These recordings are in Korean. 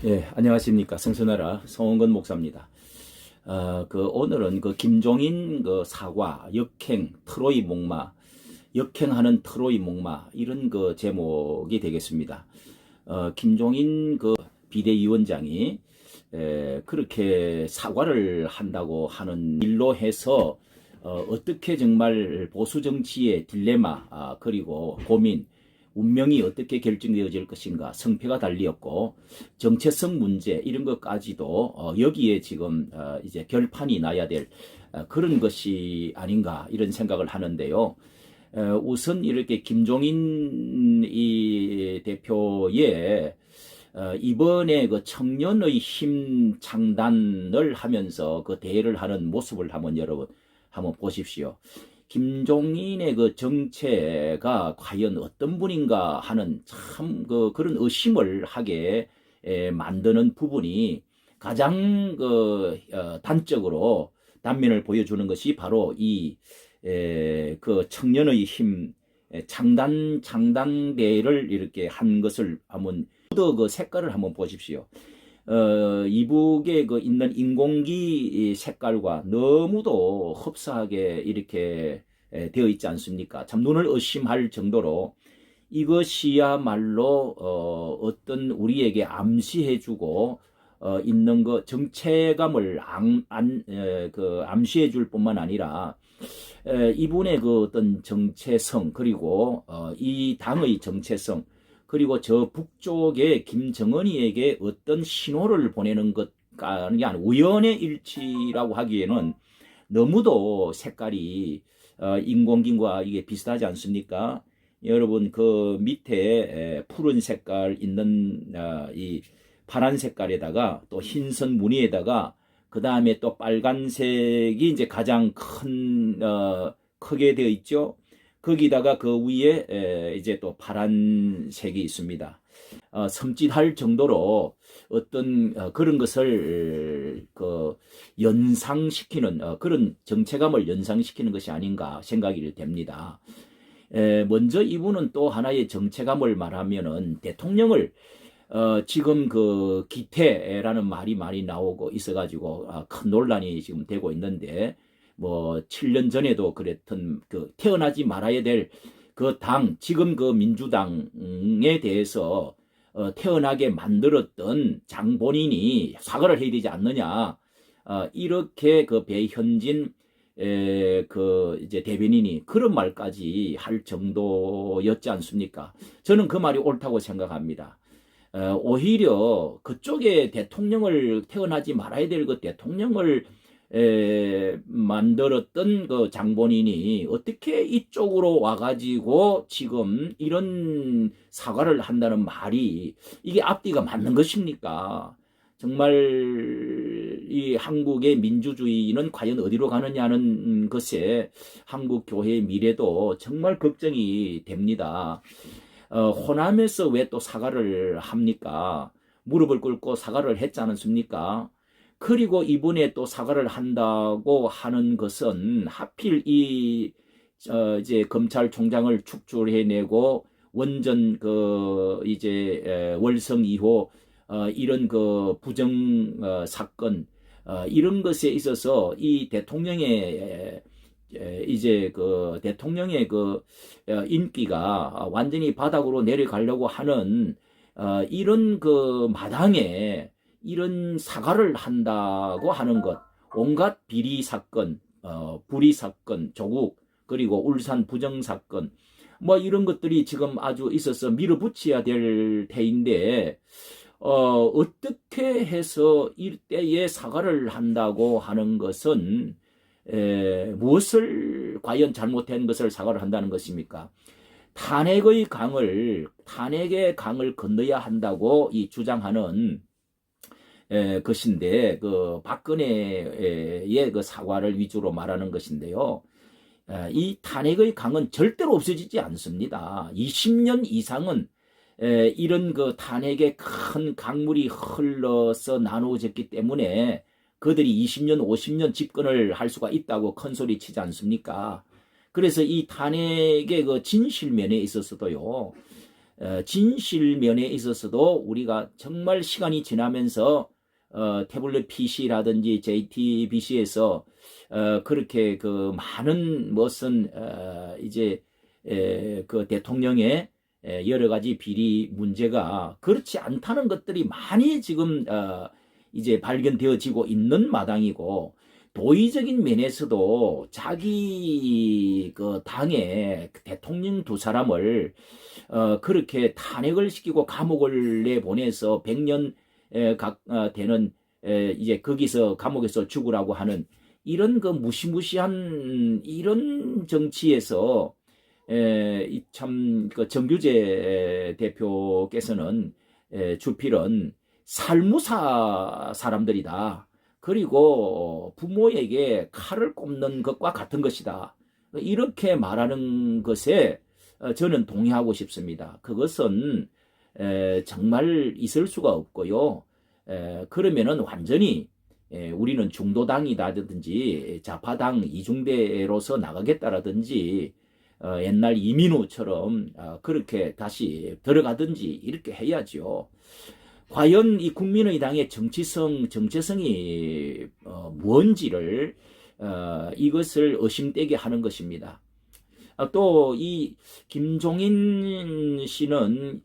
예, 안녕하십니까. 성선하라 성원건 목사입니다. 오늘은 김종인 사과, 역행, 트로이 목마, 역행하는 트로이 목마, 이런 제목이 되겠습니다. 김종인 비대위원장이 그렇게 사과를 한다고 하는 일로 해서 어떻게 정말 보수 정치의 딜레마, 그리고 고민, 운명이 어떻게 결정되어질 것인가, 성패가 달리었고 정체성 문제 이런 것까지도 여기에 지금 이제 결판이 나야 될 그런 것이 아닌가 이런 생각을 하는데요. 우선 이렇게 김종인 이 대표의 이번에 청년의 힘 창단을 하면서 대회를 하는 모습을 한번 여러분 한번 보십시오. 김종인의 정체가 과연 어떤 분인가 하는 참 그런 의심을 하게 만드는 부분이 가장 단적으로 단면을 보여주는 것이 바로 이 청년의 힘 창당대회를 이렇게 한 것을 한번 색깔을 한번 보십시오. 이북에 있는 인공기 색깔과 너무도 흡사하게 이렇게 되어 있지 않습니까? 참 눈을 의심할 정도로 이것이야말로 어떤 우리에게 암시해주고 있는 정체감을 암시해줄 뿐만 아니라 이분의 어떤 정체성, 그리고 이 당의 정체성, 그리고 저 북쪽의 김정은이에게 어떤 신호를 보내는 것가 아니라 우연의 일치라고 하기에는 너무도 색깔이 인공기과 이게 비슷하지 않습니까? 여러분 밑에 푸른 색깔 있는 이 파란 색깔에다가 또 흰선 무늬에다가 그 다음에 또 빨간색이 이제 가장 크게 되어 있죠. 거기다가 위에 이제 또 파란색이 있습니다. 섬찟할 정도로 어떤 그런 것을 연상시키는 그런 정체감을 연상시키는 것이 아닌가 생각이 됩니다. 먼저 이분은 또 하나의 정체감을 말하면은 대통령을 지금 기태라는 말이 많이 나오고 있어가지고 큰 논란이 지금 되고 있는데, 뭐 7년 전에도 그랬던 태어나지 말아야 될 당, 지금 민주당에 대해서 태어나게 만들었던 장본인이 사과를 해야 되지 않느냐, 이렇게 배현진 이제 대변인이 그런 말까지 할 정도였지 않습니까? 저는 그 말이 옳다고 생각합니다. 오히려 그쪽에 대통령을 태어나지 말아야 될 대통령을 만들었던 장본인이 어떻게 이쪽으로 와가지고 지금 이런 사과를 한다는 말이 이게 앞뒤가 맞는 것입니까? 정말 이 한국의 민주주의는 과연 어디로 가느냐는 것에 한국 교회의 미래도 정말 걱정이 됩니다. 호남에서 왜 또 사과를 합니까? 무릎을 꿇고 사과를 했지 않습니까? 그리고 이번에 또 사과를 한다고 하는 것은 하필 이제 검찰총장을 축출해내고 원전 이제 월성 2호 이런 부정 사건 이런 것에 있어서 이 대통령의 이제 대통령의 인기가 완전히 바닥으로 내려가려고 하는 이런 마당에 이런 사과를 한다고 하는 것, 온갖 비리 사건, 불의 사건, 조국, 그리고 울산 부정 사건, 뭐 이런 것들이 지금 아주 있어서 밀어붙여야 될 테인데, 어떻게 해서 이때에 사과를 한다고 하는 것은 무엇을 과연 잘못된 것을 사과를 한다는 것입니까? 탄핵의 강을 건너야 한다고 주장하는 것인데, 박근혜의 사과를 위주로 말하는 것인데요. 이 탄핵의 강은 절대로 없어지지 않습니다. 20년 이상은 이런 탄핵의 큰 강물이 흘러서 나누어졌기 때문에 그들이 20년, 50년 집권을 할 수가 있다고 큰 소리 치지 않습니까? 그래서 이 탄핵의 진실면에 있어서도요, 진실면에 있어서도 우리가 정말 시간이 지나면서 태블릿 PC라든지 JTBC에서 그렇게 그 많은 무슨 이제 그 대통령의 여러 가지 비리 문제가 그렇지 않다는 것들이 많이 지금 이제 발견되어지고 있는 마당이고, 도의적인 면에서도 자기 그 당의 대통령 두 사람을 그렇게 탄핵을 시키고 감옥을 내보내서 100년 각 되는 이제 거기서 감옥에서 죽으라고 하는 이런 그 무시무시한 이런 정치에서 참 그 정규재 대표께서는 주필은 살무사 사람들이다. 그리고 부모에게 칼을 꼽는 것과 같은 것이다. 이렇게 말하는 것에 저는 동의하고 싶습니다. 그것은 정말 있을 수가 없고요. 그러면은 완전히 우리는 중도당이라든지 좌파당 이중대로서 나가겠다라든지 옛날 이민우처럼 그렇게 다시 들어가든지 이렇게 해야죠. 과연 이 국민의당의 정체성이 뭔지를 이것을 의심되게 하는 것입니다. 또 이 김종인 씨는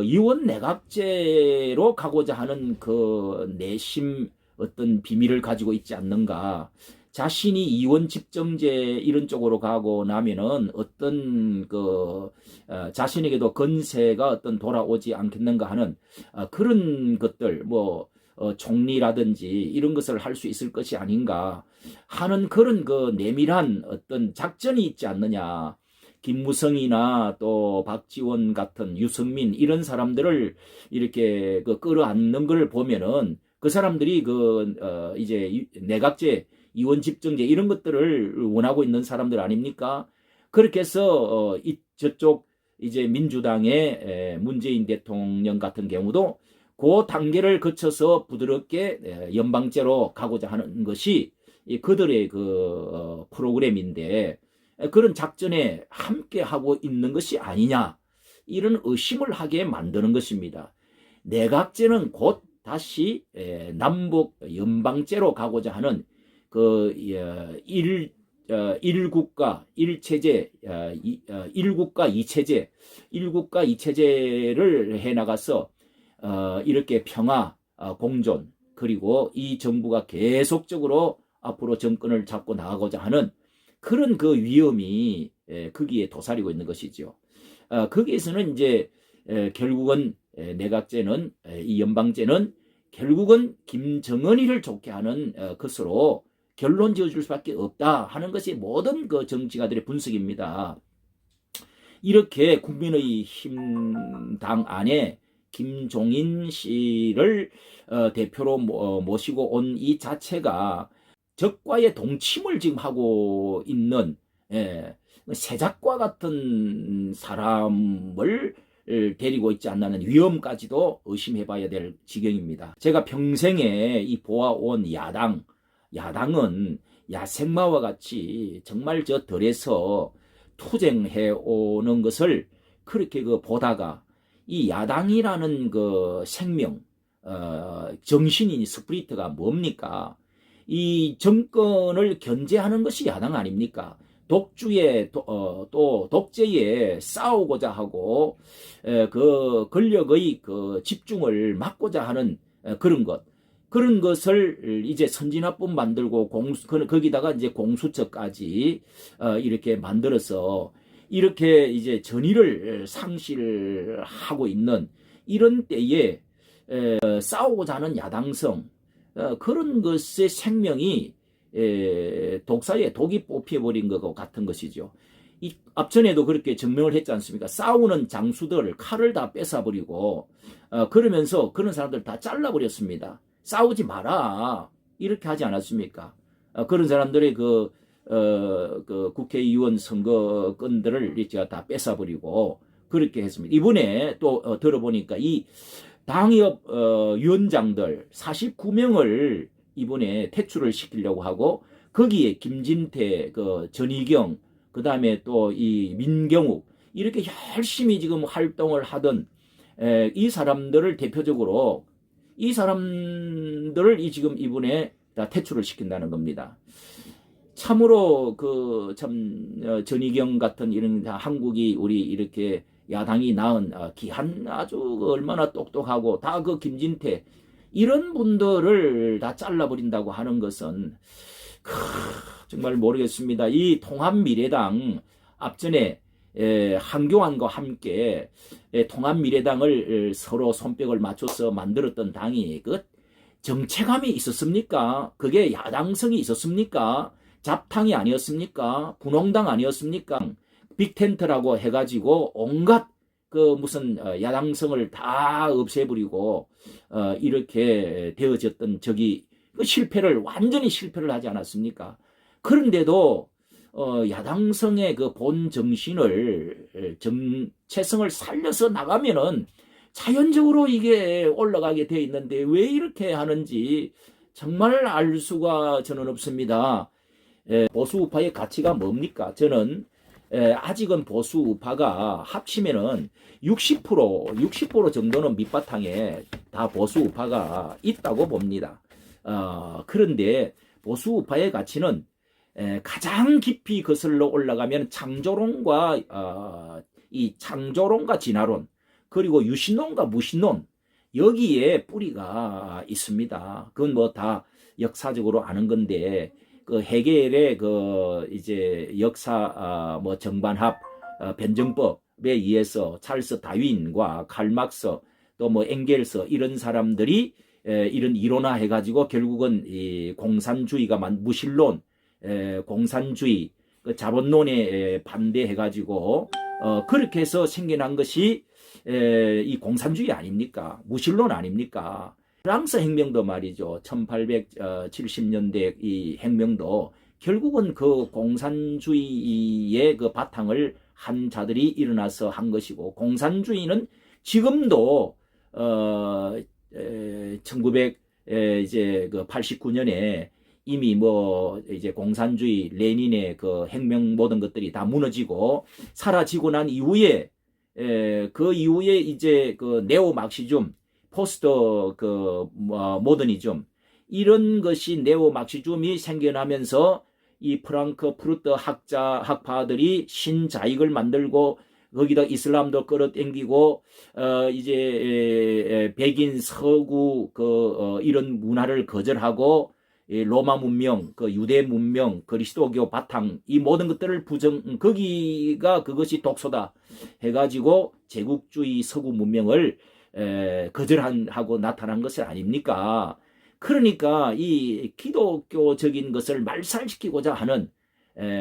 이원 내각제로 가고자 하는 그 내심 어떤 비밀을 가지고 있지 않는가. 자신이 이원 집정제 이런 쪽으로 가고 나면은 어떤 그 자신에게도 건세가 어떤 돌아오지 않겠는가 하는 그런 것들, 뭐 총리라든지 이런 것을 할 수 있을 것이 아닌가 하는 그런 그 내밀한 어떤 작전이 있지 않느냐. 김무성이나 또 박지원 같은 유승민 이런 사람들을 이렇게 그 끌어안는 걸 보면은 그 사람들이 그 이제 내각제 이원 집정제 이런 것들을 원하고 있는 사람들 아닙니까? 그렇게 해서 저쪽 이제 민주당의 문재인 대통령 같은 경우도 그 단계를 거쳐서 부드럽게 연방제로 가고자 하는 것이 그들의 그 프로그램인데, 그런 작전에 함께 하고 있는 것이 아니냐, 이런 의심을 하게 만드는 것입니다. 내각제는 곧 다시 남북 연방제로 가고자 하는 그 일국가 일체제, 일국가 이체제, 일국가 이체제를 해 나가서 이렇게 평화, 공존, 그리고 이 정부가 계속적으로 앞으로 정권을 잡고 나가고자 하는 그런 그 위험이 거기에 도사리고 있는 것이죠. 거기에서는 이제 결국은 내각제는, 이 연방제는 결국은 김정은이를 좋게 하는 것으로 결론 지어줄 수밖에 없다 하는 것이 모든 그 정치가들의 분석입니다. 이렇게 국민의힘당 안에 김종인 씨를 대표로 모시고 온 이 자체가 적과의 동침을 지금 하고 있는 세작과 같은 사람을 데리고 있지 않나는 위험까지도 의심해봐야 될 지경입니다. 제가 평생에 이 보아온 야당은 야생마와 같이 정말 저 들에서 투쟁해 오는 것을 그렇게 그 보다가 이 야당이라는 그 생명, 정신인 스프리트가 뭡니까? 이 정권을 견제하는 것이 야당 아닙니까? 독주에 또 독재에 싸우고자 하고 그 권력의 그 집중을 막고자 하는 그런 것을 이제 선진화법 만들고 거기다가 이제 공수처까지 이렇게 만들어서 이렇게 이제 전의를 상실하고 있는 이런 때에 싸우고자 하는 야당성, 그런 것의 생명이 독사에 독이 뽑혀버린 것과 같은 것이죠. 이 앞전에도 그렇게 증명을 했지 않습니까? 싸우는 장수들 칼을 다 뺏어버리고 그러면서 그런 사람들 다 잘라버렸습니다. 싸우지 마라 이렇게 하지 않았습니까? 그런 사람들의 그 국회의원 선거권들을 제가 다 뺏어버리고 그렇게 했습니다. 이번에 또 들어보니까 이 당협 위원장들 49명을 이번에 퇴출을 시키려고 하고, 거기에 김진태, 그 전희경, 그 다음에 또 이 민경욱, 이렇게 열심히 지금 활동을 하던 이 사람들을 대표적으로 이 사람들을 지금 이분에 다 퇴출을 시킨다는 겁니다. 참으로 전희경 같은 이런 한국이 우리 이렇게 야당이 낳은 기한 아주 얼마나 똑똑하고 다 그 김진태 이런 분들을 다 잘라버린다고 하는 것은 정말 모르겠습니다. 이 통합미래당 앞전에 한교안과 함께 통합미래당을 서로 손뼉을 맞춰서 만들었던 당이 그 정체감이 있었습니까? 그게 야당성이 있었습니까? 잡탕이 아니었습니까? 분홍당 아니었습니까? 빅텐트라고 해가지고 온갖 그 무슨 야당성을 다 없애버리고 이렇게 되어졌던 적이 완전히 실패를 하지 않았습니까? 그런데도 야당성의 그 본 정신을 정체성을 살려서 나가면은 자연적으로 이게 올라가게 돼 있는데 왜 이렇게 하는지 정말 알 수가 저는 없습니다. 보수 우파의 가치가 뭡니까? 저는 아직은 보수 우파가 합치면은 60% 정도는 밑바탕에 다 보수 우파가 있다고 봅니다. 그런데 보수 우파의 가치는 가장 깊이 거슬러 올라가면 창조론과 진화론 그리고 유신론과 무신론 여기에 뿌리가 있습니다. 그건 뭐 다 역사적으로 아는 건데 그 헤겔의 이제 역사 정반합 변정법에 의해서 찰스 다윈과 칼 막스 또 뭐 엥겔스 이런 사람들이 이런 이론화 해가지고 결국은 이 공산주의가 무신론 공산주의 그 자본론에 반대해가지고 그렇게 해서 생겨난 것이 이 공산주의 아닙니까? 무신론 아닙니까? 프랑스 혁명도 말이죠. 1870년대 이 혁명도 결국은 그 공산주의의 그 바탕을 한 자들이 일어나서 한 것이고 공산주의는 지금도 1989년에 이미 뭐 이제 공산주의 레닌의 그 혁명 모든 것들이 다 무너지고 사라지고 난 이후에 그 이후에 이제 그 네오 막시즘 포스트 모더니즘 이런 것이 네오 막시즘이 생겨나면서 이 프랑크푸르트 학파들이 신자익을 만들고 거기다 이슬람도 끌어당기고 이제 백인 서구 이런 문화를 거절하고 로마 문명, 유대 문명, 그리스도교 바탕 이 모든 것들을 그것이 독소다 해가지고 제국주의 서구 문명을 거절하고 나타난 것이 아닙니까? 그러니까 이 기독교적인 것을 말살시키고자 하는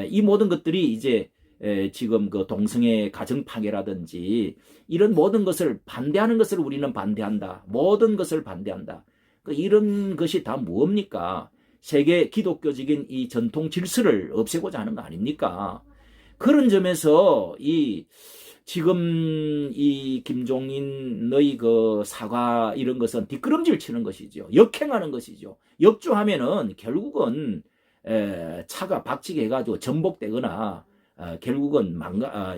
이 모든 것들이 이제 지금 그 동성애 가정 파괴라든지 이런 모든 것을 반대하는 것을 우리는 반대한다. 모든 것을 반대한다. 이런 것이 다 뭡니까? 세계 기독교적인 이 전통 질서를 없애고자 하는 거 아닙니까? 그런 점에서 지금 이 김종인의 그 사과 이런 것은 뒷걸음질 치는 것이죠. 역행하는 것이죠. 역주하면은 결국은 차가 박치게 해가지고 전복되거나 결국은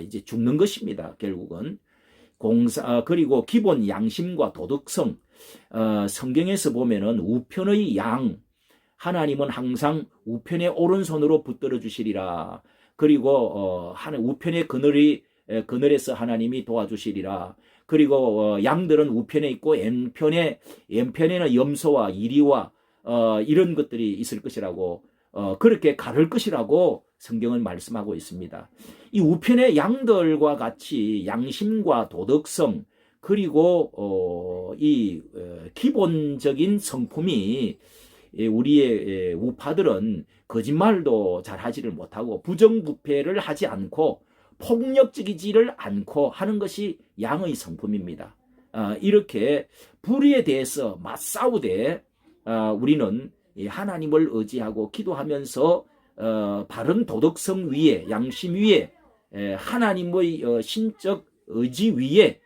이제 죽는 것입니다. 결국은 그리고 기본 양심과 도덕성 성경에서 보면은 우편의 양 하나님은 항상 우편의 오른손으로 붙들어 주시리라. 그리고 우편의 그늘에서 하나님이 도와주시리라. 그리고 양들은 우편에 있고 왼편에는 염소와 이리와 이런 것들이 있을 것이라고 그렇게 가를 것이라고 성경은 말씀하고 있습니다. 이 우편의 양들과 같이 양심과 도덕성 그리고 이 기본적인 성품이 우리의 우파들은 거짓말도 잘 하지를 못하고 부정부패를 하지 않고 폭력적이지를 않고 하는 것이 양의 성품입니다. 이렇게 불의에 대해서 맞싸우되 우리는 하나님을 의지하고 기도하면서 바른 도덕성 위에 양심 위에 하나님의 신적 의지 위에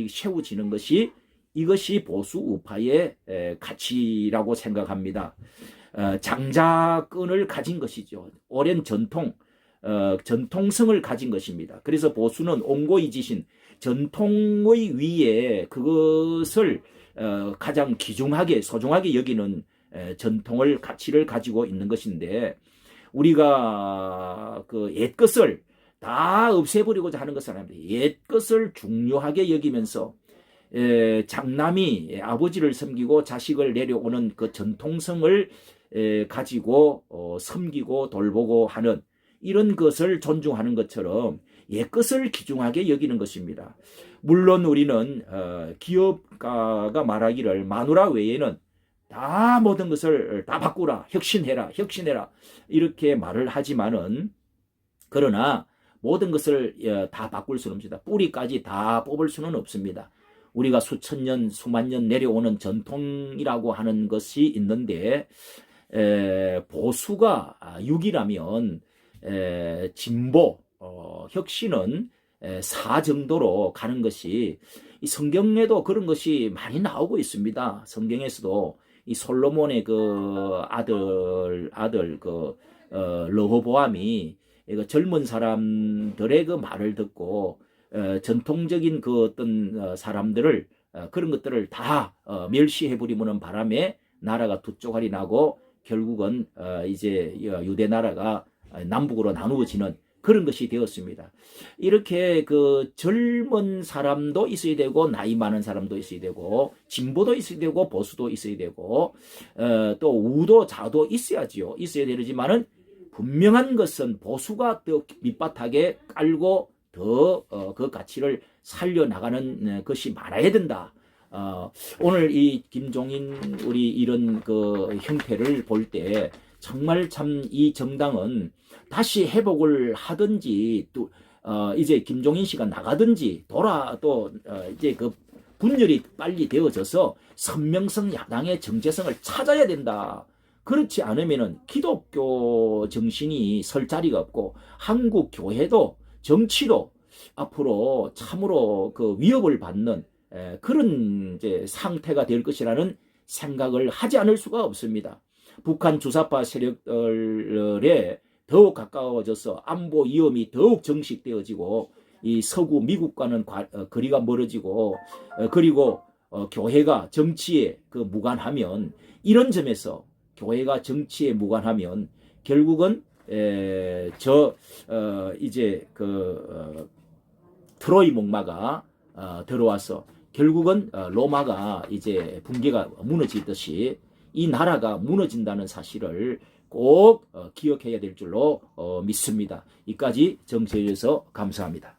세워지는 것이 이것이 보수 우파의 가치라고 생각합니다. 장자권을 가진 것이죠. 오랜 전통 전통성을 가진 것입니다. 그래서 보수는 옹고이지신 전통의 위에 그것을 가장 귀중하게 소중하게 여기는 전통을 가치를 가지고 있는 것인데 우리가 그 옛것을 다 없애버리고자 하는 것은 아닙니다. 옛것을 중요하게 여기면서 장남이 아버지를 섬기고 자식을 내려오는 그 전통성을 가지고 섬기고 돌보고 하는 이런 것을 존중하는 것처럼 옛것을 귀중하게 여기는 것입니다. 물론 우리는 기업가가 말하기를 마누라 외에는 다 모든 것을 다 바꾸라, 혁신해라 이렇게 말을 하지만은 그러나 모든 것을 다 바꿀 수는 없습니다. 뿌리까지 다 뽑을 수는 없습니다. 우리가 수천 년, 수만 년 내려오는 전통이라고 하는 것이 있는데 보수가 6이라면 진보, 혁신은 4 정도로 가는 것이 이 성경에도 그런 것이 많이 나오고 있습니다. 성경에서도 이 솔로몬의 그 아들 그 르호보암이 젊은 사람들의 그 말을 듣고 전통적인 그 어떤 사람들을 그런 것들을 다 멸시해버리는 바람에 나라가 두 쪼가리 나고 결국은 이제 유대 나라가 남북으로 나누어지는 그런 것이 되었습니다. 이렇게 그 젊은 사람도 있어야 되고 나이 많은 사람도 있어야 되고 진보도 있어야 되고 보수도 있어야 되고 또 우도 좌도 있어야지요. 있어야 되지만은 분명한 것은 보수가 더 밑바닥에 깔고 더 그 가치를 살려나가는 것이 많아야 된다. 오늘 이 김종인 우리 이런 그 형태를 볼 때 정말 참 이 정당은 다시 회복을 하든지 또 이제 김종인 씨가 나가든지 또 이제 그 분열이 빨리 되어져서 선명성 야당의 정체성을 찾아야 된다. 그렇지 않으면은 기독교 정신이 설 자리가 없고 한국 교회도 정치도 앞으로 참으로 그 위협을 받는 그런 이제 상태가 될 것이라는 생각을 하지 않을 수가 없습니다. 북한 주사파 세력들에 더욱 가까워져서 안보 위험이 더욱 정식되어지고 이 서구 미국과는 거리가 멀어지고 그리고 교회가 정치에 그 무관하면 이런 점에서 교회가 정치에 무관하면 결국은 이제 그 트로이 목마가 들어와서 결국은 로마가 이제 붕괴가 무너지듯이 이 나라가 무너진다는 사실을 꼭 기억해야 될 줄로 믿습니다. 이까지 정치해 주셔서 감사합니다.